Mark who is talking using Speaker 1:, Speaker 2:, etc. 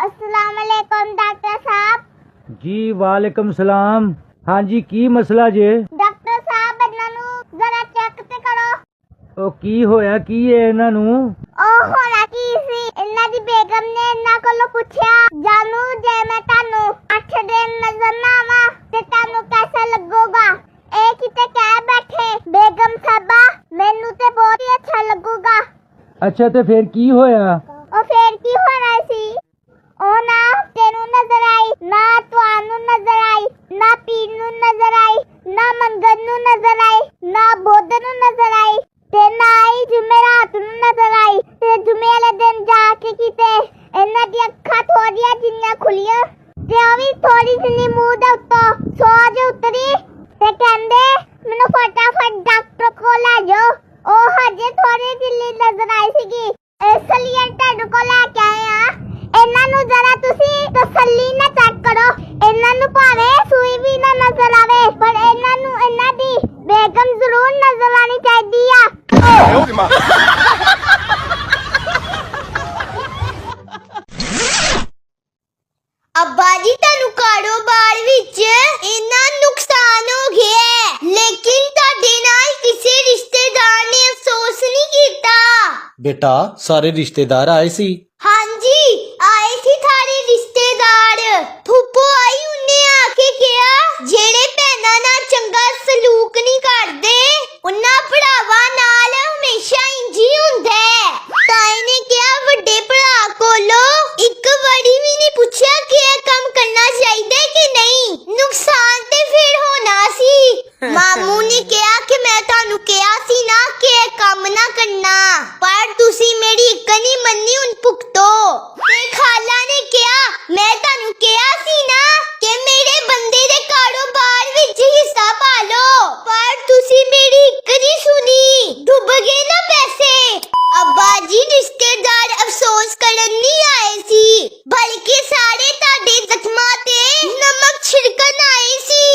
Speaker 1: अस्सलाम वालेकुम डॉक्टर साहब।
Speaker 2: जी वालेकुम सलाम। हाँ जी की मसला जे?
Speaker 1: डॉक्टर साहब इन्हां नूं जरा चेक ते करो।
Speaker 2: ओ की होया की है इन्हां नूं?
Speaker 1: ओ होना की सी, इन्हां दी बेगम ने इन्हां कोलों पुछया जानू जे मैं तानू 8 दिन नजर ना आवां ते तानू कैसा लगूगा? ए किते कह बैठे बेगम साहबा मैनू ते बहुत ही अच्छा लगूगा।
Speaker 2: अच्छा ते फिर की होया?
Speaker 1: ओ फिर की होना सी? ओ ना तेनू नजर आई, ना तुहानू नजर आई, ना पीर नू नजर आई, ना मंगन नू नजर आई, ना बुध नू नजर आई ते ना ही जुमेरात नू नजर आई। ते जुमे वाले दिन जाके किते इन्हां दी अखां थोड़ियां जिन्नियां खुलियां ते ओ भी थोड़ी जिन्नी मुंह दे उत्तों सोज उतरी ते कहंदे मैनू फटाफट डॉक्टर कोल ले जाओ। ओ हजे थोड़ी ढिल्ली नजर आई सीगी, इस लिए तुहाडे कोल लेके आए आ। इन्हां नू जरा तुसी तसल्ली ना चेक करो। इन्हां नू भावे सूई भी ना नजर आवे पर इन्हां नू इन्हां दी बेगम जरूर नजर आनी चाहिदी आ।
Speaker 3: अब्बा जी तानू कारोबार विच इन्ना नुकसान हो गया है, लेकिन ताडे नाल किसी रिश्तेदार ने अफसोस नहीं कीता।
Speaker 4: बेटा सारे रिश्तेदार आए सी।
Speaker 3: हाँ जी आए सी थारे रिश्तेदार। फुप्पो आई उन्हें आके कहा जेड़े भैनां नाल चंगा सलूक नहीं करदे उन्हां भरावां नाल हमेशा इंज ही हुंदा है। ताई ने कहा वड्डे भरा कोलो एक बारी भी नहीं पूछया कि यह काम करना चाहिए कि नहीं, नुकसान ते फिर होना सी। मामू ने कहा कि मैं तानू कहा सी ना कि यह काम ना करना, पर तुसी मेरी इक नहीं मन्नी हुन भुगतो। ते खाला ने कहा मैं तानू कहा सी ना कि मेरे बंदे दे कारोबार विच हिस्सा पा लो, पर तुसी मेरी इक नहीं सुनी, डुब गए ना पैसे। अब्बा जी रिश्तेदार अफसोस करन नहीं आए सी, बल्कि सारे ताडे जख्मां ते नमक छिड़कन आए सी।